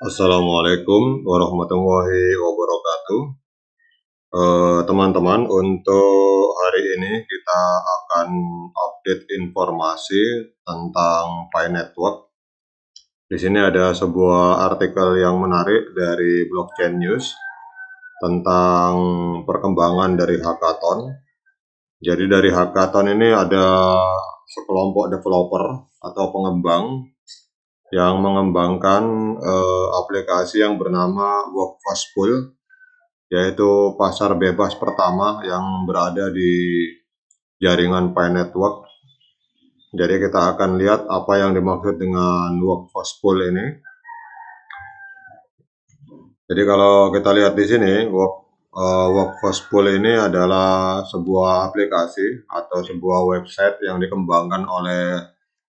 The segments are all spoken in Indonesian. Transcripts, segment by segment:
Assalamualaikum warahmatullahi wabarakatuh. Teman-teman, untuk hari ini kita akan update informasi tentang Pi Network. Di sini ada sebuah artikel yang menarik dari Blockchain News tentang perkembangan dari hackathon. Jadi dari hackathon ini ada sekelompok developer atau pengembang yang mengembangkan aplikasi yang bernama Workforce Pool, yaitu pasar bebas pertama yang berada di jaringan Pi Network. Jadi kita akan lihat apa yang dimaksud dengan Workforce Pool ini. Jadi kalau kita lihat di sini, Workforce Pool ini adalah sebuah aplikasi atau sebuah website yang dikembangkan oleh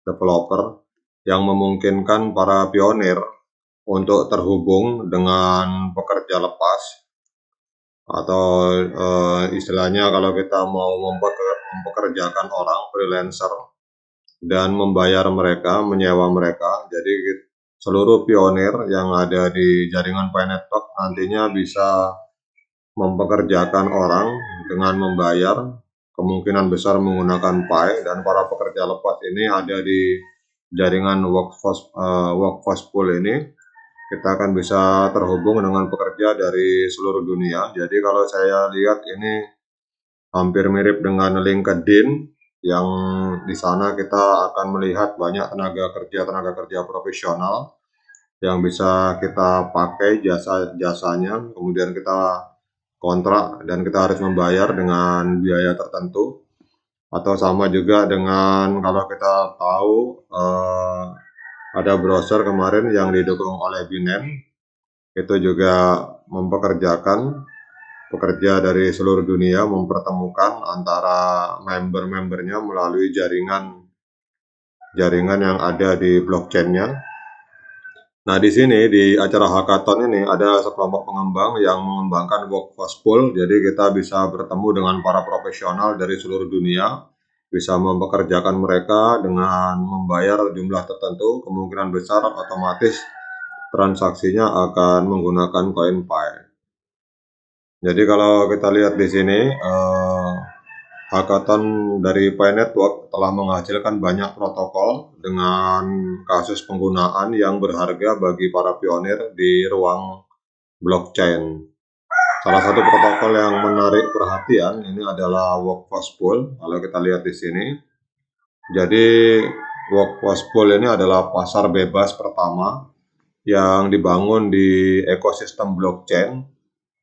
developer yang memungkinkan para pionir untuk terhubung dengan pekerja lepas, atau istilahnya kalau kita mau mempekerjakan orang freelancer dan membayar mereka, menyewa mereka. Jadi seluruh pionir yang ada di jaringan Pi Network nantinya bisa mempekerjakan orang dengan membayar, kemungkinan besar menggunakan Pi, dan para pekerja lepas ini ada di jaringan Workforce Pool ini. Kita akan bisa terhubung dengan pekerja dari seluruh dunia. Jadi kalau saya lihat ini hampir mirip dengan LinkedIn, yang di sana kita akan melihat banyak tenaga kerja profesional yang bisa kita pakai jasanya, kemudian kita kontrak dan kita harus membayar dengan biaya tertentu. Atau sama juga dengan kalau kita tahu ada browser kemarin yang didukung oleh Binance, itu juga mempekerjakan pekerja dari seluruh dunia, mempertemukan antara member-membernya melalui jaringan yang ada di blockchain-nya. Nah, di sini di acara hackathon ini ada sekelompok pengembang yang mengembangkan Workforce Pool. Jadi kita bisa bertemu dengan para profesional dari seluruh dunia, bisa mempekerjakan mereka dengan membayar jumlah tertentu. Kemungkinan besar otomatis transaksinya akan menggunakan koin Pi. Jadi kalau kita lihat di sini, hackathon dari Pi Network telah menghasilkan banyak protokol dengan kasus penggunaan yang berharga bagi para pionir di ruang blockchain. Salah satu protokol yang menarik perhatian ini adalah Workforce Pool. Kalau kita lihat di sini, jadi Workforce Pool ini adalah pasar bebas pertama yang dibangun di ekosistem blockchain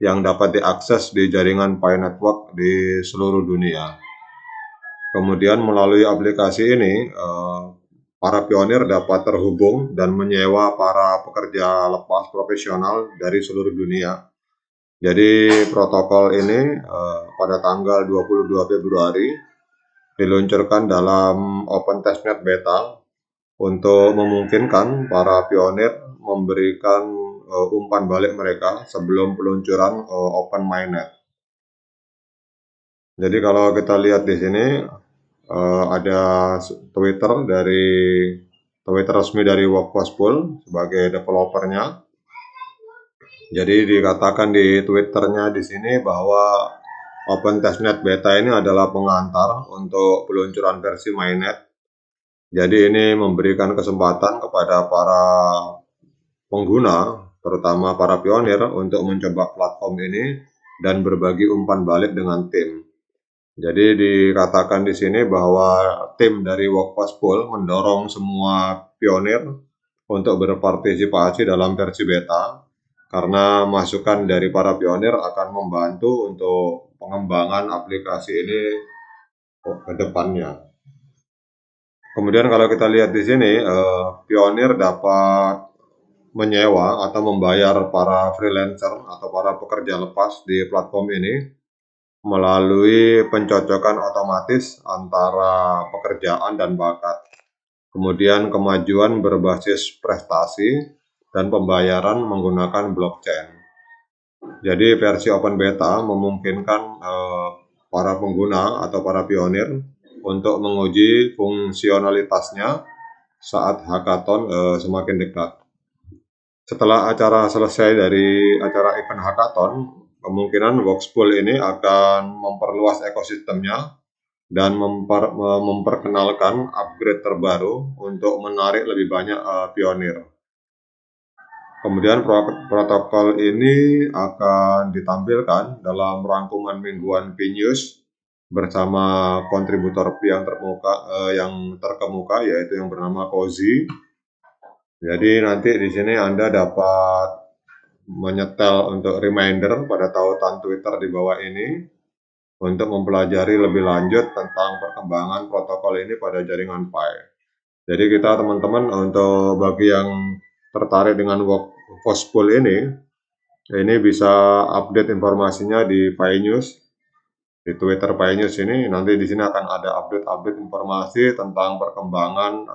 yang dapat diakses di jaringan Pi Network di seluruh dunia. Kemudian melalui aplikasi ini, para pionir dapat terhubung dan menyewa para pekerja lepas profesional dari seluruh dunia. Jadi protokol ini pada tanggal 22 Februari diluncurkan dalam Open Testnet Beta untuk memungkinkan para pionir memberikan umpan balik mereka sebelum peluncuran Open Mainnet. Jadi kalau kita lihat di sini ada Twitter resmi dari Workforce Pool sebagai developernya. Jadi dikatakan di Twitternya di sini bahwa Open Testnet Beta ini adalah pengantar untuk peluncuran versi mainnet. Jadi ini memberikan kesempatan kepada para pengguna, terutama para pionir, untuk mencoba platform ini dan berbagi umpan balik dengan tim. Jadi dikatakan di sini bahwa tim dari Workforce Pool mendorong semua pionir untuk berpartisipasi dalam versi beta, karena masukan dari para pionir akan membantu untuk pengembangan aplikasi ini ke depannya. Kemudian kalau kita lihat di sini, pionir dapat menyewa atau membayar para freelancer atau para pekerja lepas di platform ini melalui pencocokan otomatis antara pekerjaan dan bakat. Kemudian kemajuan berbasis prestasi dan pembayaran menggunakan blockchain. Jadi versi open beta memungkinkan para pengguna atau para pionir untuk menguji fungsionalitasnya saat hackathon semakin dekat. Setelah acara selesai dari acara event hackathon, kemungkinan Workspool ini akan memperluas ekosistemnya dan memperkenalkan upgrade terbaru untuk menarik lebih banyak pionir. Kemudian protokol ini akan ditampilkan dalam rangkuman mingguan P-News bersama kontributor yang terkemuka yaitu yang bernama Cozy. Jadi nanti di sini Anda dapat menyetel untuk reminder pada tautan Twitter di bawah ini untuk mempelajari lebih lanjut tentang perkembangan protokol ini pada jaringan Pi. Jadi kita teman-teman untuk bagi yang tertarik dengan Workspool ini bisa update informasinya di Pi News, di Twitter Pi News ini. Nanti di sini akan ada update informasi tentang perkembangan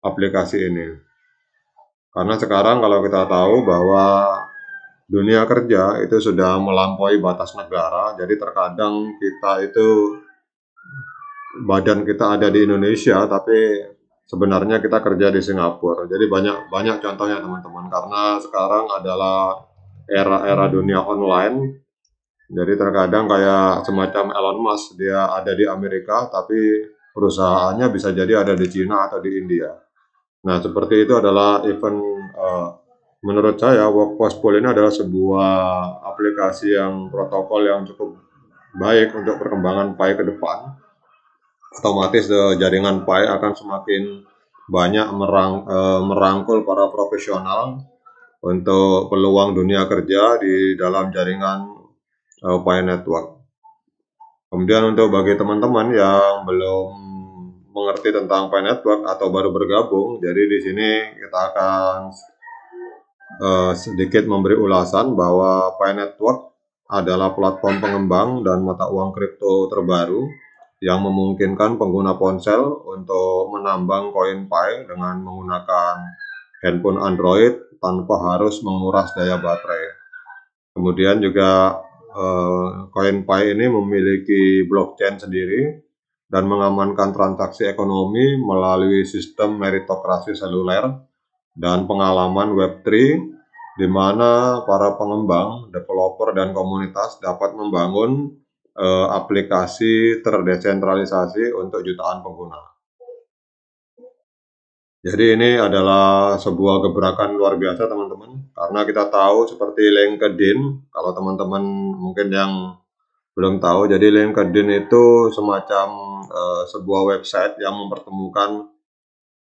aplikasi ini. Karena sekarang kalau kita tahu bahwa dunia kerja itu sudah melampaui batas negara, jadi terkadang kita itu badan kita ada di Indonesia, tapi sebenarnya kita kerja di Singapura. Jadi banyak contohnya teman-teman. Karena sekarang adalah era dunia online. Jadi terkadang kayak semacam Elon Musk, dia ada di Amerika, tapi perusahaannya bisa jadi ada di Cina atau di India. Nah, seperti itu adalah event. Menurut saya, Workspool ini adalah sebuah aplikasi yang protokol yang cukup baik untuk perkembangan Pi ke depan. Otomatis jaringan Pi akan semakin banyak merangkul para profesional untuk peluang dunia kerja di dalam jaringan Pi Network. Kemudian untuk bagi teman-teman yang belum mengerti tentang Pi Network atau baru bergabung, jadi di sini kita akan sedikit memberi ulasan bahwa Pi Network adalah platform pengembang dan mata uang kripto terbaru yang memungkinkan pengguna ponsel untuk menambang koin Pi dengan menggunakan handphone Android tanpa harus menguras daya baterai. Kemudian juga koin Pi ini memiliki blockchain sendiri dan mengamankan transaksi ekonomi melalui sistem meritokrasi seluler dan pengalaman Web3, di mana para pengembang, developer, dan komunitas dapat membangun aplikasi terdesentralisasi untuk jutaan pengguna. Jadi ini adalah sebuah gebrakan luar biasa teman-teman, karena kita tahu seperti LinkedIn, kalau teman-teman mungkin yang belum tahu, jadi LinkedIn itu semacam sebuah website yang mempertemukan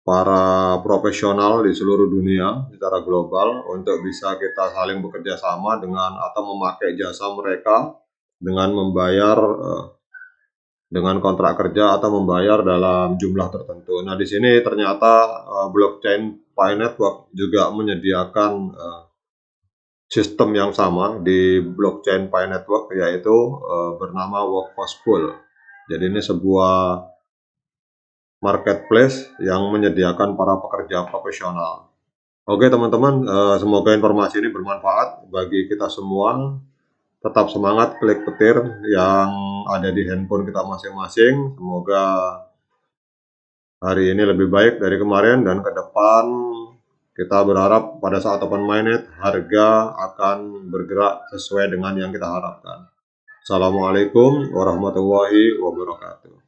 para profesional di seluruh dunia secara global untuk bisa kita saling bekerja sama dengan atau memakai jasa mereka dengan membayar dengan kontrak kerja atau membayar dalam jumlah tertentu. Nah, di sini ternyata blockchain Pi Network juga menyediakan sistem yang sama di blockchain Pi Network, yaitu bernama Workspool. Jadi ini sebuah marketplace yang menyediakan para pekerja profesional. Oke teman-teman, semoga informasi ini bermanfaat bagi kita semua. Tetap semangat klik petir yang ada di handphone kita masing-masing. Semoga hari ini lebih baik dari kemarin dan ke depan kita berharap pada saat open mainnet harga akan bergerak sesuai dengan yang kita harapkan. Assalamualaikum warahmatullahi wabarakatuh.